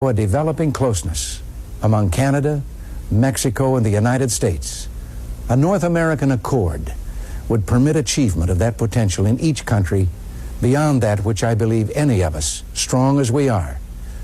A developing closeness among Canada, Mexico, and the United States. A North American accord would permit achievement of that potential in each country beyond that which I believe any of us, strong as we are,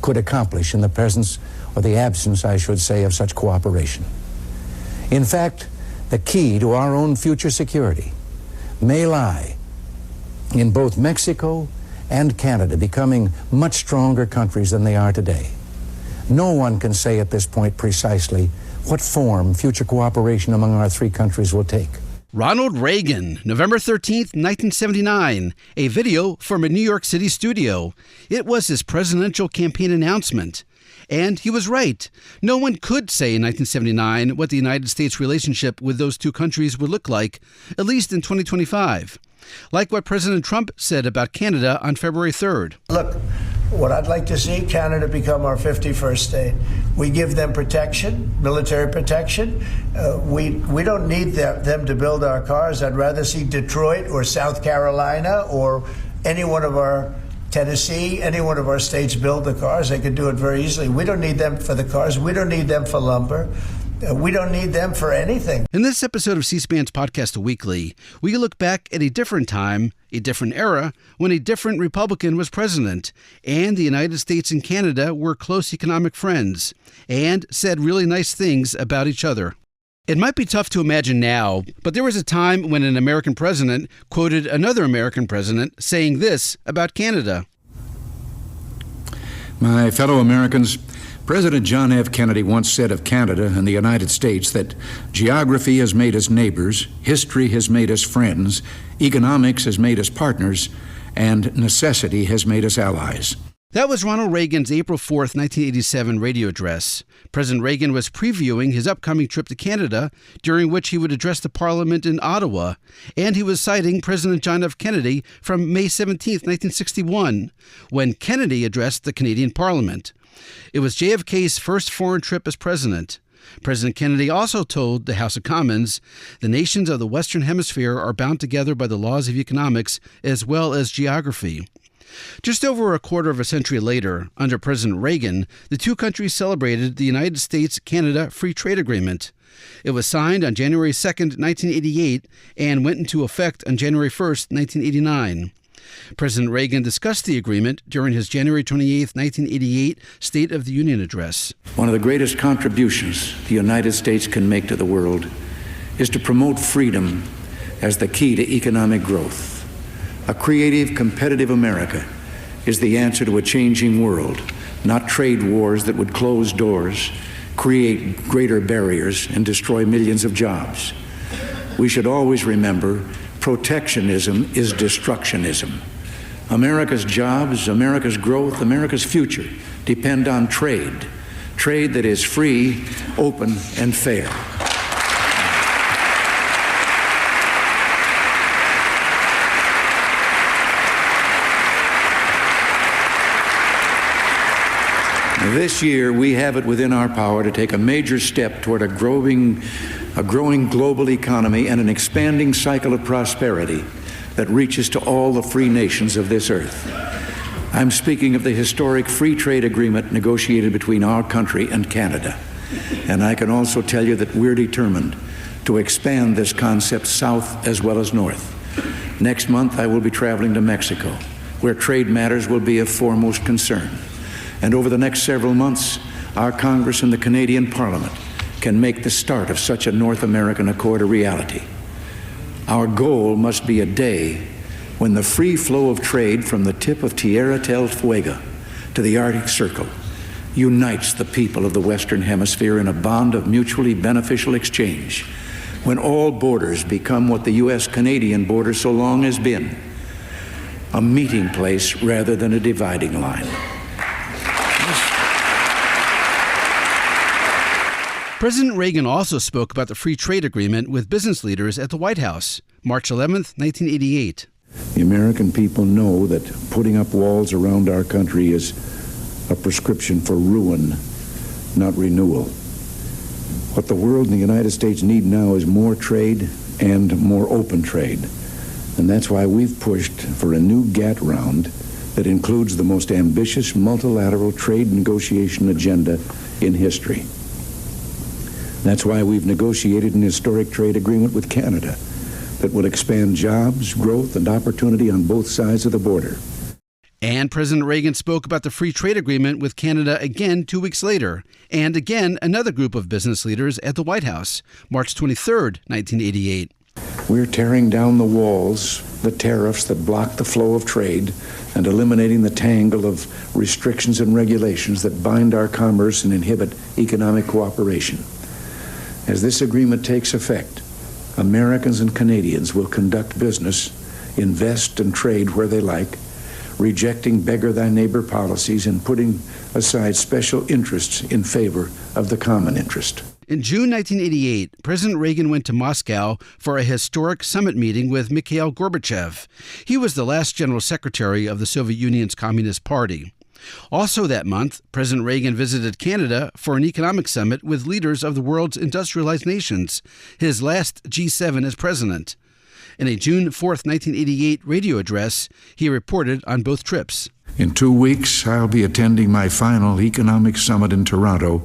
could accomplish in the presence or the absence, I should say, of such cooperation. In fact, the key to our own future security may lie in both Mexico and Canada becoming much stronger countries than they are today. No one can say at this point precisely what form future cooperation among our three countries will take. Ronald Reagan, November 13th, 1979, a video from a New York City studio. It was his presidential campaign announcement. And he was right. No one could say in 1979 what the United States relationship with those two countries would look like, at least in 2025. Like what President Trump said about Canada on February 3rd. Look, what I'd like to see, Canada become our 51st state. We give them protection, military protection. We don't need them to build our cars. I'd rather see Detroit or South Carolina or any one of our Tennessee, any one of our states build the cars. They could do it very easily. We don't need them for the cars. We don't need them for lumber. We don't need them for anything. In this episode of C-SPAN's Podcast Weekly, we look back at a different time, a different era, when a different Republican was president, and the United States and Canada were close economic friends, and said really nice things about each other. It might be tough to imagine now, but there was a time when an American president quoted another American president saying this about Canada. My fellow Americans, President John F. Kennedy once said of Canada and the United States that geography has made us neighbors, history has made us friends, economics has made us partners, and necessity has made us allies. That was Ronald Reagan's April 4th, 1987 radio address. President Reagan was previewing his upcoming trip to Canada, during which he would address the Parliament in Ottawa, and he was citing President John F. Kennedy from May 17th, 1961, when Kennedy addressed the Canadian Parliament. It was JFK's first foreign trip as president. President Kennedy also told the House of Commons, the nations of the Western Hemisphere are bound together by the laws of economics as well as geography. Just over a quarter of a century later, under President Reagan, the two countries celebrated the United States-Canada Free Trade Agreement. It was signed on January 2, 1988, and went into effect on January 1, 1989. President Reagan discussed the agreement during his January 28, 1988 State of the Union address. One of the greatest contributions the United States can make to the world is to promote freedom as the key to economic growth. A creative, competitive America is the answer to a changing world, not trade wars that would close doors, create greater barriers, and destroy millions of jobs. We should always remember protectionism is destructionism. America's jobs, America's growth, America's future depend on trade. Trade that is free, open, and fair. This year, we have it within our power to take a major step toward a growing global economy and an expanding cycle of prosperity that reaches to all the free nations of this earth. I'm speaking of the historic free trade agreement negotiated between our country and Canada. And I can also tell you that we're determined to expand this concept south as well as north. Next month, I will be traveling to Mexico, where trade matters will be of foremost concern. And over the next several months, our Congress and the Canadian Parliament can make the start of such a North American accord a reality. Our goal must be a day when the free flow of trade from the tip of Tierra del Fuego to the Arctic Circle unites the people of the Western Hemisphere in a bond of mutually beneficial exchange, when all borders become what the U.S.-Canadian border so long has been, a meeting place rather than a dividing line. President Reagan also spoke about the free trade agreement with business leaders at the White House, March 11, 1988. The American people know that putting up walls around our country is a prescription for ruin, not renewal. What the world and the United States need now is more trade and more open trade. And that's why we've pushed for a new GATT round that includes the most ambitious multilateral trade negotiation agenda in history. That's why we've negotiated an historic trade agreement with Canada that will expand jobs, growth, and opportunity on both sides of the border. And President Reagan spoke about the free trade agreement with Canada again 2 weeks later, and again another group of business leaders at the White House, March 23, 1988. We're tearing down the walls, the tariffs that block the flow of trade, and eliminating the tangle of restrictions and regulations that bind our commerce and inhibit economic cooperation. As this agreement takes effect, Americans and Canadians will conduct business, invest and trade where they like, rejecting beggar-thy-neighbor policies and putting aside special interests in favor of the common interest. In June 1988, President Reagan went to Moscow for a historic summit meeting with Mikhail Gorbachev. He was the last general secretary of the Soviet Union's Communist Party. Also that month, President Reagan visited Canada for an economic summit with leaders of the world's industrialized nations, his last G7 as president. In a June 4, 1988 radio address, he reported on both trips. In 2 weeks, I'll be attending my final economic summit in Toronto,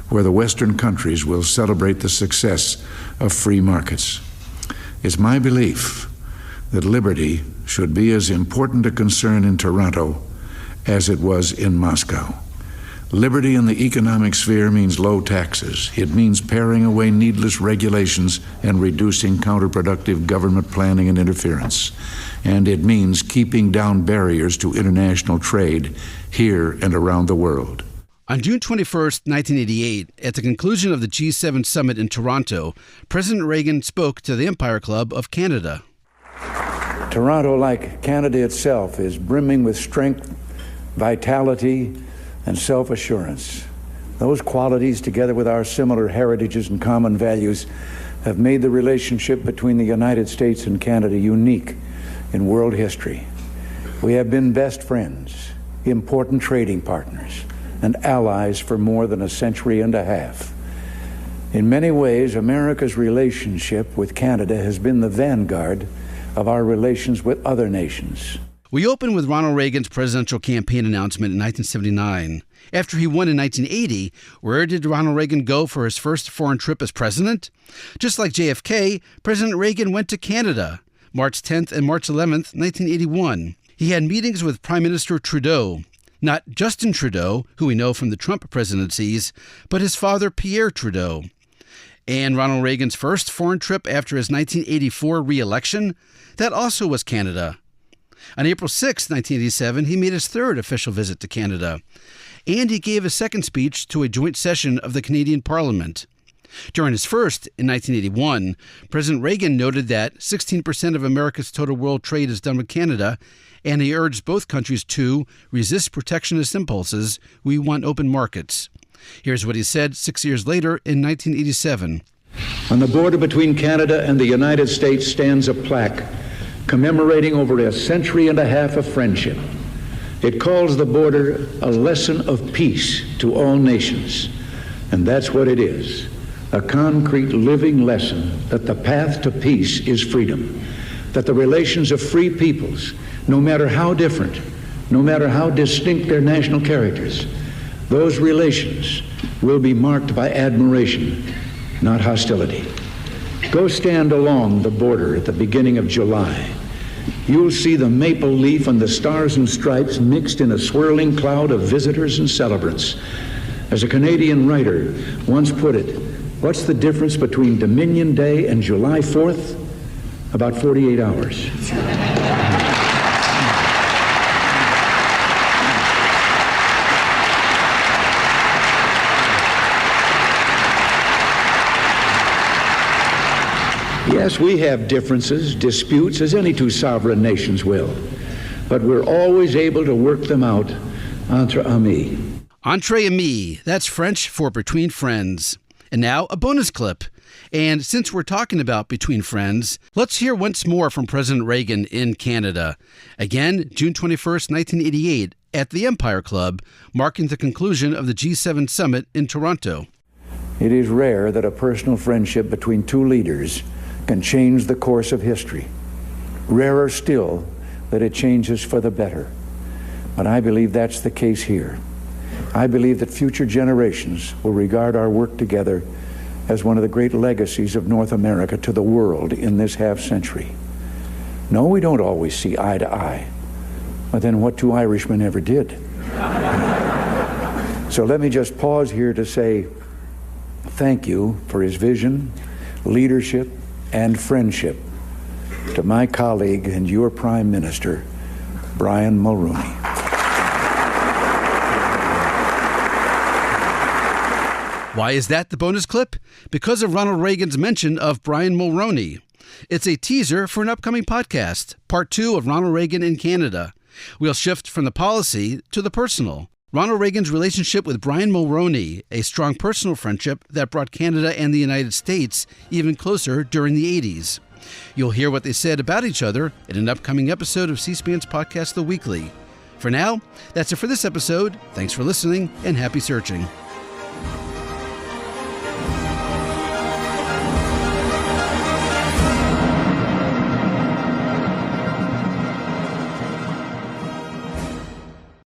where the Western countries will celebrate the success of free markets. It's my belief that liberty should be as important a concern in Toronto as it was in Moscow. Liberty in the economic sphere means low taxes. It means paring away needless regulations and reducing counterproductive government planning and interference. And it means keeping down barriers to international trade here and around the world. On June 21, 1988, at the conclusion of the G7 summit in Toronto, President Reagan spoke to the Empire Club of Canada. Toronto, like Canada itself, is brimming with strength, vitality, and self-assurance. Those qualities, together with our similar heritages and common values, have made the relationship between the United States and Canada unique in world history. We have been best friends, important trading partners, and allies for more than a century and a half. In many ways, America's relationship with Canada has been the vanguard of our relations with other nations. We open with Ronald Reagan's presidential campaign announcement in 1979. After he won in 1980, where did Ronald Reagan go for his first foreign trip as president? Just like JFK, President Reagan went to Canada, March 10th and March 11th, 1981. He had meetings with Prime Minister Trudeau, not Justin Trudeau, who we know from the Trump presidencies, but his father Pierre Trudeau. And Ronald Reagan's first foreign trip after his 1984 re-election, that also was Canada. On April 6, 1987, he made his third official visit to Canada, and he gave a second speech to a joint session of the Canadian Parliament. During his first, in 1981, President Reagan noted that 16% of America's total world trade is done with Canada, and he urged both countries to resist protectionist impulses. We want open markets. Here's what he said 6 years later in 1987. On the border between Canada and the United States stands a plaque commemorating over a century and a half of friendship. It calls the border a lesson of peace to all nations. And that's what it is, a concrete living lesson that the path to peace is freedom, that the relations of free peoples, no matter how different, no matter how distinct their national characters, those relations will be marked by admiration, not hostility. Go stand along the border at the beginning of July. You'll see the maple leaf and the stars and stripes mixed in a swirling cloud of visitors and celebrants. As a Canadian writer once put it, what's the difference between Dominion Day and July 4th? About 48 hours. Yes, we have differences, disputes, as any two sovereign nations will. But we're always able to work them out entre amis. Entre amis, that's French for between friends. And now a bonus clip. And since we're talking about between friends, let's hear once more from President Reagan in Canada. Again, June 21st, 1988, at the Empire Club, marking the conclusion of the G7 summit in Toronto. It is rare that a personal friendship between two leaders can change the course of history. Rarer still that it changes for the better. But I believe that's the case here. I believe that future generations will regard our work together as one of the great legacies of North America to the world in this half-century. No, we don't always see eye to eye. But then what two Irishmen ever did? So let me just pause here to say thank you for his vision, leadership, and friendship to my colleague and your Prime Minister, Brian Mulroney. Why is that the bonus clip? Because of Ronald Reagan's mention of Brian Mulroney. It's a teaser for an upcoming podcast, part 2 of Ronald Reagan in Canada. We'll shift from the policy to the personal. Ronald Reagan's relationship with Brian Mulroney, a strong personal friendship that brought Canada and the United States even closer during the 80s. You'll hear what they said about each other in an upcoming episode of C-SPAN's podcast, The Weekly. For now, that's it for this episode. Thanks for listening and happy searching.